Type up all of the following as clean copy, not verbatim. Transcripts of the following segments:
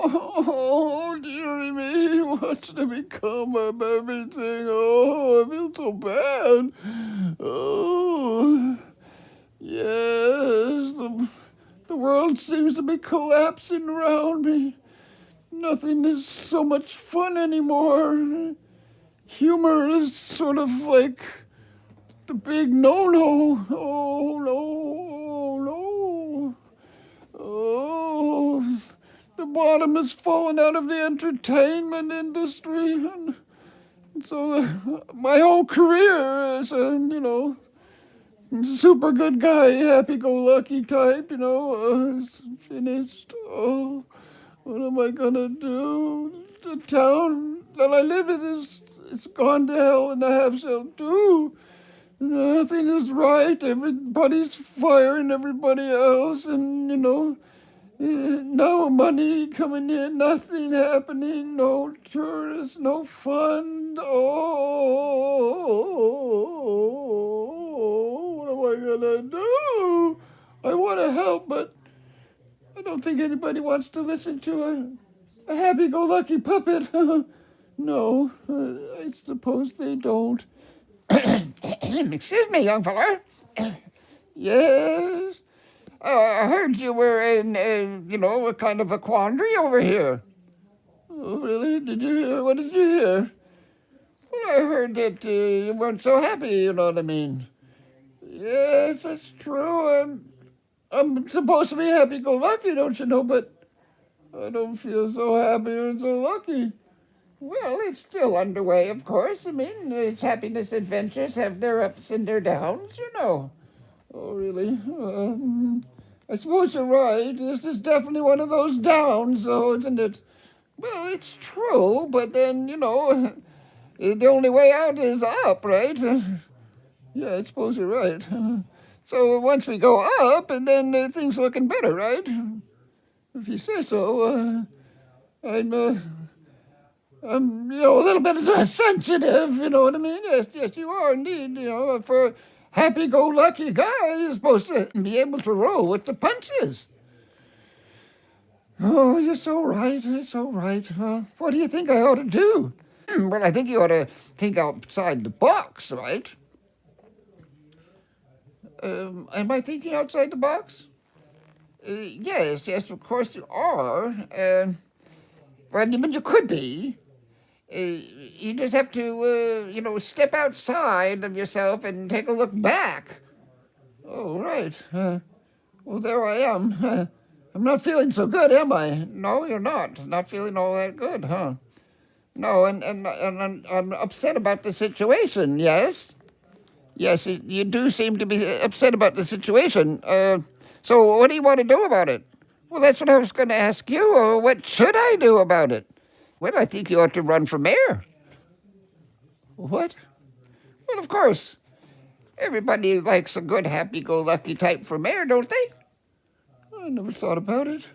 Oh, dearie me, what's to become of everything? Oh, I feel so bad. Oh, yes, the world seems to be collapsing around me. Nothing is so much fun anymore. Humor is sort of like the big no-no. Oh, no, oh, no. Oh, the bottom has fallen out of the entertainment industry. And so my whole career as a, super good guy, happy-go-lucky type, is finished. Oh, what am I gonna do? The town that I live in is gone to hell in a half shell too. Nothing is right. Everybody's firing everybody else, and no money coming in, nothing happening, no tourists, no fun. Oh, what am I gonna do? I want to help, but I don't think anybody wants to listen to a happy-go-lucky puppet. No, I suppose they don't. Excuse me, young feller. Yes? I heard you were in, a kind of a quandary over here. Oh, really? Did you hear? What did you hear? Well, I heard that you weren't so happy, you know what I mean. Yes, that's true. I'm supposed to be happy-go-lucky, don't you know, but I don't feel so happy and so lucky. Well, it's still underway, of course. I mean, its happiness adventures have their ups and their downs, you know. Oh, really? I suppose you're right. This is definitely one of those downs, though, isn't it? Well, it's true, but then, the only way out is up, right? Yeah, I suppose you're right. So once we go up, and then things are looking better, right? If you say so. I'm a little bit sensitive, you know what I mean? Yes, you are indeed. For a happy-go-lucky guy, you're supposed to be able to roll with the punches. Oh, you're so right. You're so right. What do you think I ought to do? Well, I think you ought to think outside the box, right? Am I thinking outside the box? Yes, of course you are. Well, you could be. You just have to, step outside of yourself and take a look back. Oh, right. Well, there I am. I'm not feeling so good, am I? No, you're not. Not feeling all that good, huh? No, and I'm upset about the situation, yes? Yes, you do seem to be upset about the situation. So what do you want to do about it? Well, that's what I was going to ask you. What should I do about it? Well, I think you ought to run for mayor. What? Well, of course. Everybody likes a good happy-go-lucky type for mayor, don't they? I never thought about it.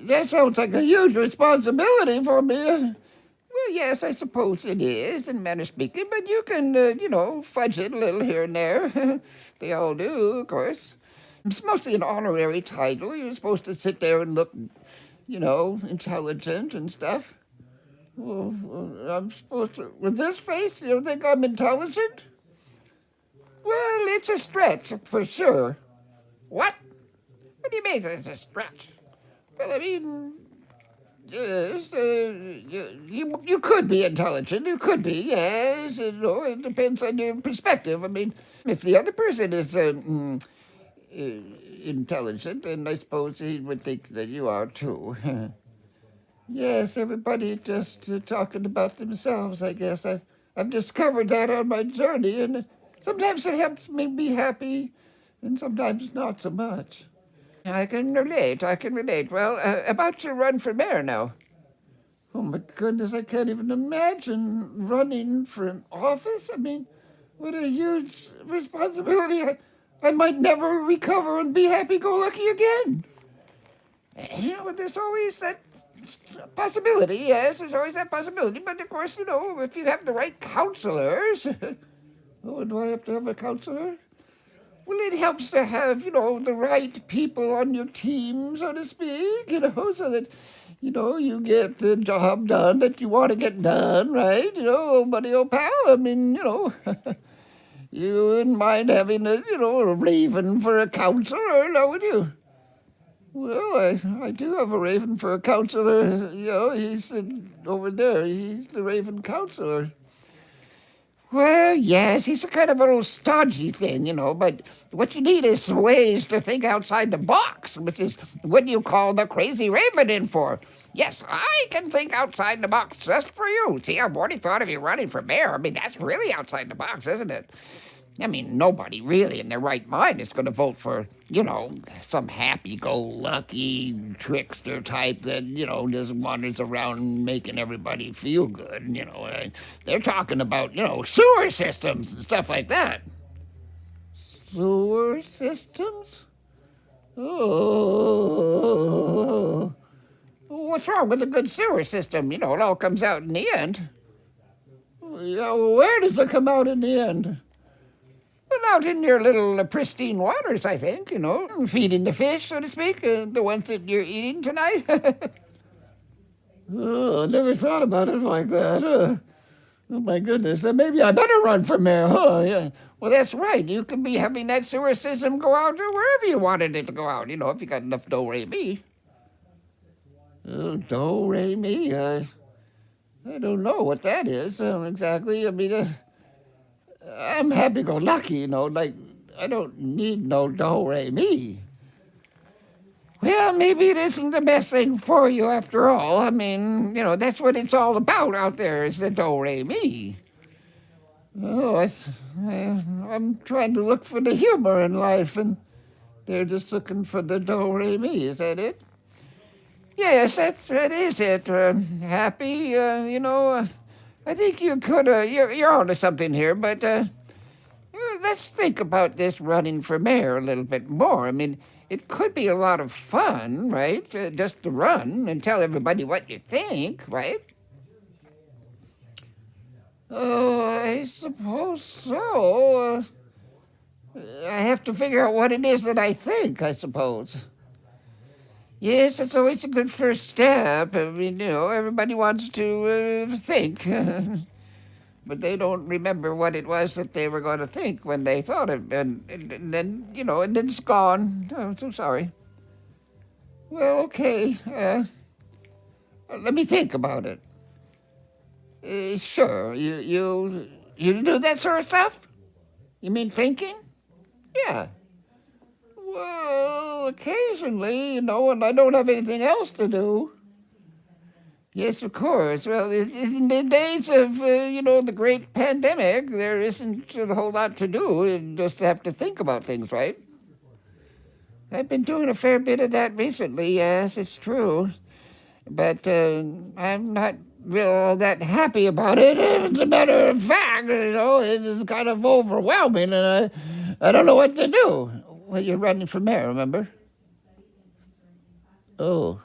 That sounds like a huge responsibility for me. Well, yes, I suppose it is, in manner of speaking, but you can, fudge it a little here and there. They all do, of course. It's mostly an honorary title. You're supposed to sit there and look, intelligent and stuff. Well, I'm supposed to, with this face, you think I'm intelligent? Well, it's a stretch, for sure. What? What do you mean it's a stretch? Well, I mean, yes, you could be intelligent. You could be, yes. It depends on your perspective. I mean, if the other person is intelligent, then I suppose he would think that you are too. Yes, everybody just talking about themselves, I guess. I've discovered that on my journey, and sometimes it helps me be happy, and sometimes not so much. I can relate. Well, about your run for mayor now. Oh, my goodness, I can't even imagine running for an office. I mean, what a huge responsibility. I might never recover and be happy-go-lucky again. But there's always that possibility, yes, there's always that possibility. But, of course, if you have the right counselors... Oh, do I have to have a counselor? Well, it helps to have, the right people on your team, so to speak, so that, you get the job done that you want to get done, right? Old buddy, old pal, I mean, you wouldn't mind having a raven for a counselor, now would you? Well, I do have a raven for a counselor. He's over there. He's the raven counselor. Well, yes, he's a kind of a little stodgy thing, but what you need is some ways to think outside the box, which is what you call the crazy raven in for. Yes, I can think outside the box just for you. See, I've already thought of you running for mayor. I mean, that's really outside the box, isn't it? I mean, nobody really in their right mind is going to vote for, some happy-go-lucky trickster type that, just wanders around making everybody feel good, They're talking about, sewer systems and stuff like that. Sewer systems? Oh. What's wrong with a good sewer system? It all comes out in the end. Yeah, where does it come out in the end? Well, out in your little pristine waters, I think, feeding the fish, so to speak, the ones that you're eating tonight. Oh, I never thought about it like that. Oh, my goodness. Maybe I better run for mayor, huh? Yeah. Well, that's right. You could be having that sewer system go out to wherever you wanted it to go out, if you got enough do-re-mi. Oh, do-re-mi? I don't know what that is exactly. I mean, I'm happy-go-lucky, like, I don't need no do-re-mi. Well, maybe it isn't the best thing for you after all. I mean, that's what it's all about out there, is the do-re-mi. Oh, I'm trying to look for the humor in life, and they're just looking for the do-re-mi. Is that it? Yes, that is it. Happy, I think you could, you're onto something here, but let's think about this running for mayor a little bit more. I mean, it could be a lot of fun, right? Just to run and tell everybody what you think, right? Oh, I suppose so. I have to figure out what it is that I think, I suppose. Yes, it's always a good first step. I mean, everybody wants to think, but they don't remember what it was that they were going to think when they thought it, and then, and then it's gone. Oh, I'm so sorry. Well, okay. Let me think about it. Sure. You do that sort of stuff? You mean thinking? Yeah. Well, occasionally, when I don't have anything else to do. Yes, of course. Well, in the days of, the great pandemic, there isn't a whole lot to do. You just have to think about things, right? I've been doing a fair bit of that recently, yes, it's true. But I'm not real all that happy about it. As a matter of fact, it's kind of overwhelming, and I don't know what to do. Well, you're running for mayor, remember? Oh.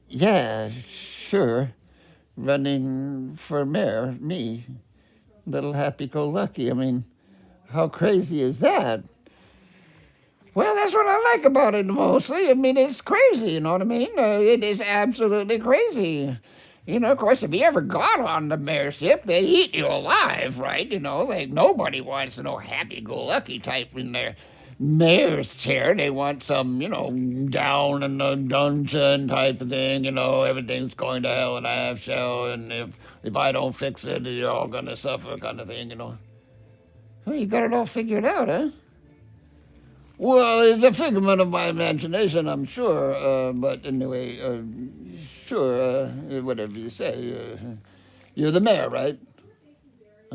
Yeah, sure. Running for mayor, me. Little happy-go-lucky. I mean, how crazy is that? Well, that's what I like about it mostly. I mean, it's crazy, you know what I mean? It is absolutely crazy. Of course, if you ever got on the mayorship, they'd eat you alive, right? Like nobody wants no happy-go-lucky type in their mayor's chair. They want some, down in the dungeon type of thing, everything's going to hell in a half shell, and if I don't fix it, you're all going to suffer kind of thing, Well, you got it all figured out, huh? Well, it's a figment of my imagination, I'm sure. But anyway, sure, whatever you say. You're the mayor, right?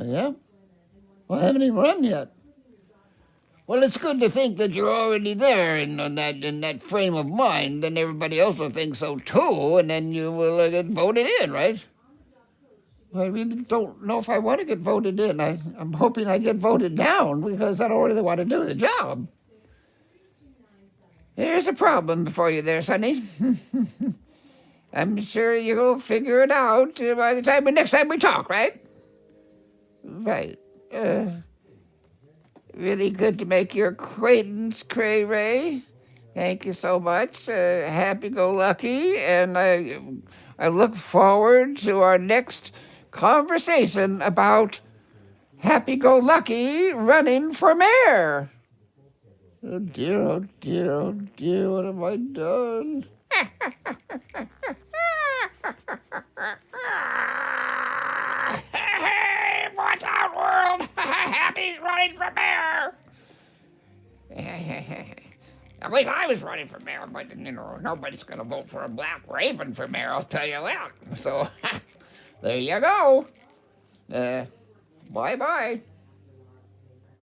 Yeah? Well, I haven't even run yet. Well, it's good to think that you're already there in that frame of mind. Then everybody else will think so too, and then you will get voted in, right? I really don't know if I want to get voted in. I'm hoping I get voted down because I don't really want to do the job. There's a problem for you there, Sonny. I'm sure you'll figure it out by the next time we talk, right? Right. Really good to make your acquaintance, Cray Ray. Thank you so much. Happy-go-lucky, and I look forward to our next conversation about happy-go-lucky running for mayor. Oh dear, oh dear, oh dear, what have I done? Hey, watch out, world! Happy's running for mayor! At least I was running for mayor, but nobody's going to vote for a black raven for mayor, I'll tell you that. So, there you go. Bye-bye.